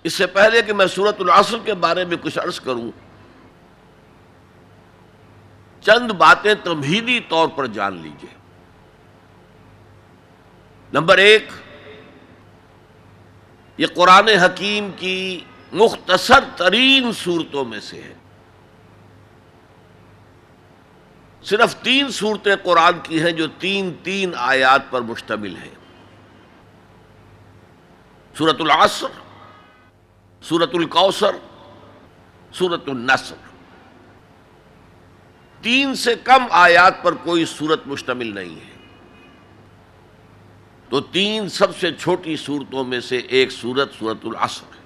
اس سے پہلے کہ میں سورۃ العصر کے بارے میں کچھ عرض کروں، چند باتیں تمہیدی طور پر جان لیجیے۔ نمبر ایک، یہ قرآن حکیم کی مختصر ترین صورتوں میں سے ہے۔ صرف 3 صورتیں قرآن کی ہیں جو 3 آیات پر مشتمل ہیں، سورۃ العصر، سورۃ الکوثر، سورۃ النصر۔ 3 سے کم آیات پر کوئی سورت مشتمل نہیں ہے، تو 3 سب سے چھوٹی صورتوں میں سے ایک سورت سورۃ العصر ہے۔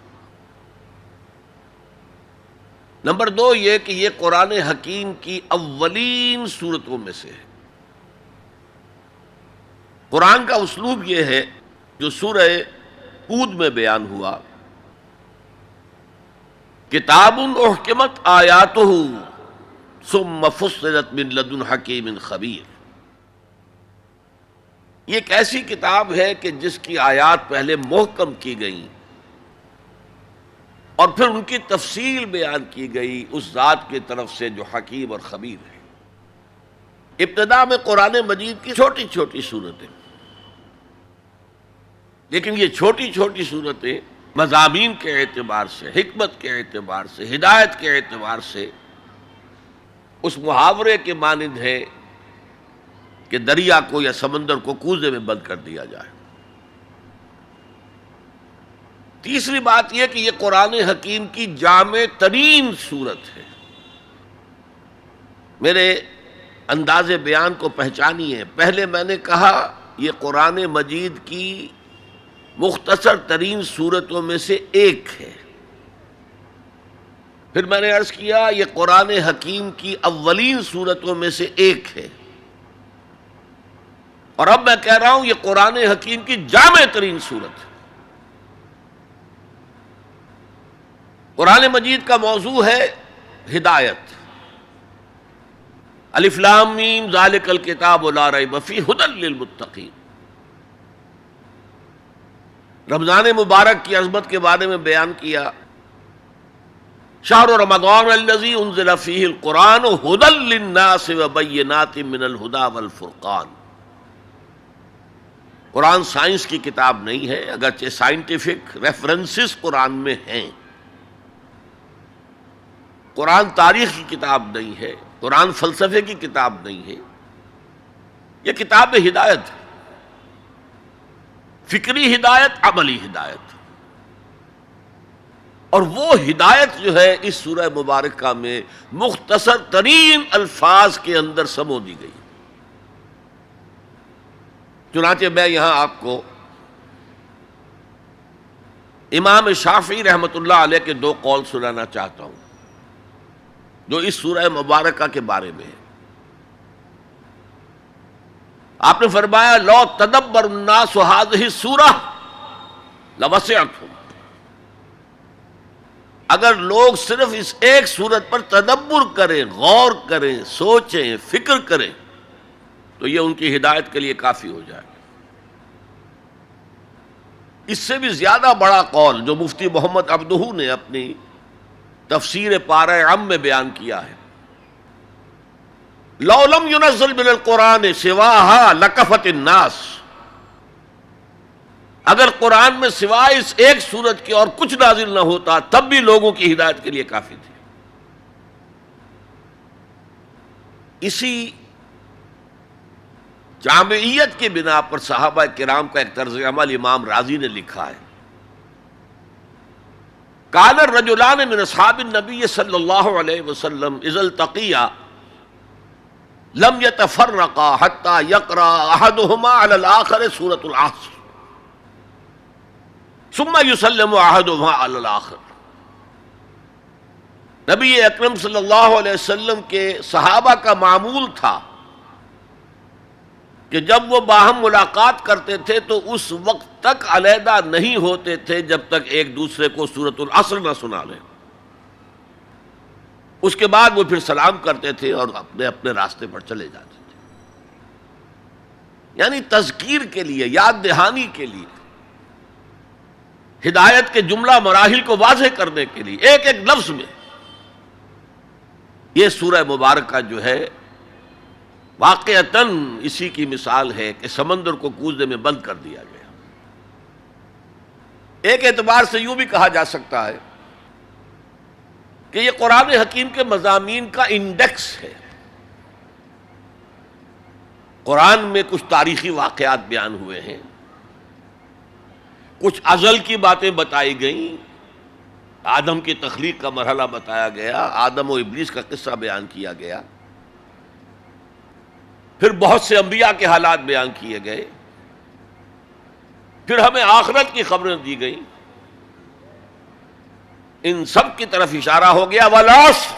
نمبر 2 یہ کہ یہ قرآن حکیم کی اولین صورتوں میں سے ہے۔ قرآن کا اسلوب یہ ہے جو سورہ ہود میں بیان ہوا، کتاب احکمت آیاتہ ثم فصلت من لدن حکیم خبیر۔ یہ ایک ایسی کتاب ہے کہ جس کی آیات پہلے محکم کی گئیں اور پھر ان کی تفصیل بیان کی گئی اس ذات کی طرف سے جو حکیم اور خبیر ہے۔ ابتدا میں قرآن مجید کی چھوٹی چھوٹی صورتیں، لیکن یہ چھوٹی چھوٹی صورتیں مضامین کے اعتبار سے، حکمت کے اعتبار سے، ہدایت کے اعتبار سے اس محاورے کے مانند ہے کہ دریا کو یا سمندر کو کوزے میں بند کر دیا جائے۔ تیسری بات یہ کہ یہ قرآن حکیم کی جامع ترین صورت ہے۔ میرے انداز بیان کو پہچانیے، پہلے میں نے کہا یہ قرآن مجید کی مختصر ترین صورتوں میں سے ایک ہے، پھر میں نے عرض کیا یہ قرآن حکیم کی اولین صورتوں میں سے ایک ہے، اور اب میں کہہ رہا ہوں یہ قرآن حکیم کی جامع ترین صورت ہے۔ قرآن مجید کا موضوع ہے ہدایت۔ الف لام میم ذالک الکتاب لا ریب فیہ ھدی للمتقین۔ رمضان مبارک کی عظمت کے بارے میں بیان کیا، شہر رمضان الذی انزل فیہ القرآن ھدی للناس وبینات من الھدی والفرقان۔ قرآن سائنس کی کتاب نہیں ہے، اگرچہ سائنٹیفک ریفرنسز قرآن میں ہیں۔ قرآن تاریخ کی کتاب نہیں ہے، قرآن فلسفے کی کتاب نہیں ہے، یہ کتاب ہدایت ہے، فکری ہدایت، عملی ہدایت۔ اور وہ ہدایت جو ہے اس سورہ مبارکہ میں مختصر ترین الفاظ کے اندر سمو دی گئی۔ چنانچہ میں یہاں آپ کو امام شافعی رحمۃ اللہ علیہ کے 2 قول سنانا چاہتا ہوں جو اس سورہ مبارکہ کے بارے میں ہے۔ آپ نے فرمایا لو تدبر الناس هذه السورہ لوسعتهم، اگر لوگ صرف اس ایک سورت پر تدبر کریں، غور کریں، سوچیں، فکر کریں تو یہ ان کی ہدایت کے لیے کافی ہو جائے گا۔ اس سے بھی زیادہ بڑا قول جو مفتی محمد عبدہ نے اپنی تفسیر پارہ عم میں بیان کیا ہے، لو لم ينزل من القرآن سواها لکفت الناس، اگر قرآن میں سوائے اس ایک سورت کے اور کچھ نازل نہ ہوتا تب بھی لوگوں کی ہدایت کے لیے کافی تھی۔ اسی جامعیت کی بنا پر صحابہ کرام کا ایک طرز عمل امام رازی نے لکھا ہے، کان الرجلان من اصحاب النبی صلی اللہ علیہ وسلم اذا التقیا لم يتفرقا حتى يقرأ احدهما على الاخر سورة العصر ثم يسلم احدهما على الاخر۔ نبی اکرم صلی اللہ علیہ وسلم کے صحابہ کا معمول تھا کہ جب وہ باہم ملاقات کرتے تھے تو اس وقت تک علیحدہ نہیں ہوتے تھے جب تک ایک دوسرے کو سورۃ العصر نہ سنا لیں، اس کے بعد وہ پھر سلام کرتے تھے اور اپنے اپنے راستے پر چلے جاتے تھے۔ یعنی تذکیر کے لیے، یاد دہانی کے لیے، ہدایت کے جملہ مراحل کو واضح کرنے کے لیے ایک ایک لفظ میں یہ سورہ مبارکہ جو ہے واقعتاً اسی کی مثال ہے کہ سمندر کو کوزے میں بند کر دیا گیا۔ ایک اعتبار سے یوں بھی کہا جا سکتا ہے کہ یہ قرآن حکیم کے مضامین کا انڈیکس ہے۔ قرآن میں کچھ تاریخی واقعات بیان ہوئے ہیں، کچھ ازل کی باتیں بتائی گئیں، آدم کی تخلیق کا مرحلہ بتایا گیا، آدم و ابلیس کا قصہ بیان کیا گیا، پھر بہت سے انبیاء کے حالات بیان کیے گئے، پھر ہمیں آخرت کی خبریں دی گئیں۔ ان سب کی طرف اشارہ ہو گیا والعصر،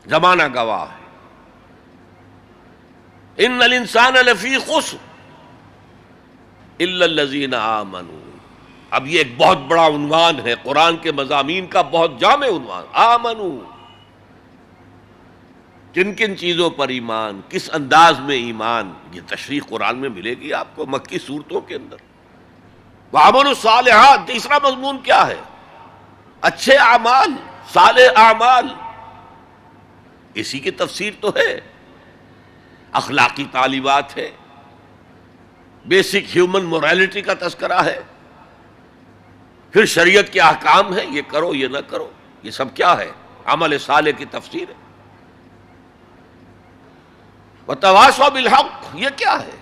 زمانہ گواہ ہے، ان الانسان لفی خسر الا الذین آمنوا۔ اب یہ ایک بہت بڑا عنوان ہے قرآن کے مضامین کا، بہت جامع عنوان، آمنو، کن کن چیزوں پر ایمان، کس انداز میں ایمان، یہ تشریح قرآن میں ملے گی آپ کو مکی صورتوں کے اندر۔ وعملوا الصالحات، تیسرا مضمون کیا ہے؟ اچھے اعمال، صالح اعمال، اسی کی تفسیر تو ہے، اخلاقی تعلیمات ہے، بیسک ہیومن موریلٹی کا تذکرہ ہے، پھر شریعت کے احکام ہیں، یہ کرو یہ نہ کرو، یہ سب کیا ہے؟ عمل صالح کی تفسیر ہے۔ وتواصوا بالحق، یہ کیا ہے؟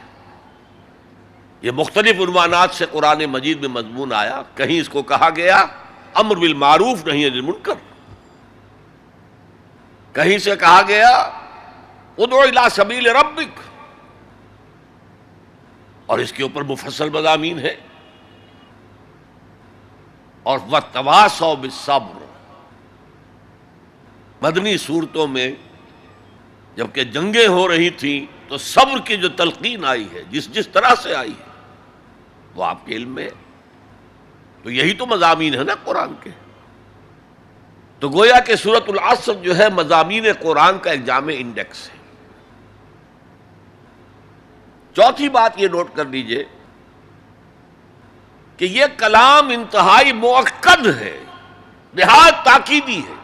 یہ مختلف عنوانات سے قرآن مجید میں مضمون آیا۔ کہیں اس کو کہا گیا امر بالمعروف نہی عن المنکر، کہیں سے کہا گیا ادعو الی سبیل ربک، اور اس کے اوپر مفصل مضامین ہے۔ اور وتواصوا بالصبر، مدنی صورتوں میں جبکہ جنگیں ہو رہی تھیں تو صبر کی جو تلقین آئی ہے، جس طرح سے آئی ہے وہ آپ کے علم میں ہے۔ تو یہی تو مضامین ہے نا قرآن کے۔ تو گویا کہ سورۃ العصر جو ہے مضامین قرآن کا ایک جامع انڈیکس ہے۔ چوتھی بات یہ نوٹ کر لیجئے کہ یہ کلام انتہائی مؤکد ہے، نہایت تاکیدی ہے۔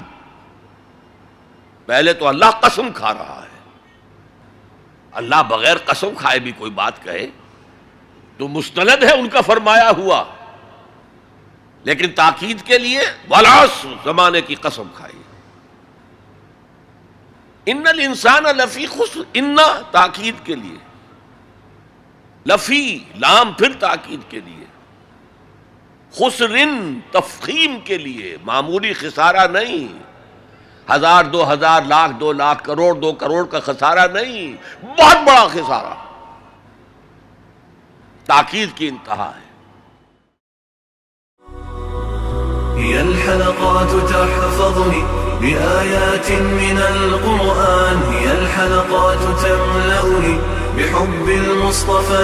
پہلے تو اللہ قسم کھا رہا ہے، اللہ بغیر قسم کھائے بھی کوئی بات کہے تو مستند ہے ان کا فرمایا ہوا، لیکن تاکید کے لیے والعصر، زمانے کی قسم کھائی۔ ان الانسان لفی خسر، ان تاکید کے لیے، لفی لام پھر تاکید کے لیے، خسرن تفخیم کے لیے، معمولی خسارہ نہیں، 1000 2000 لاکھ 2 لاکھ کروڑ 2 کروڑ کا خسارہ نہیں، بہت بڑا خسارہ، تاکید کی انتہا ہے۔ هي الحلقات تحفظني بآيات من القرآن، هي الحلقات تملأني بحب المصطفى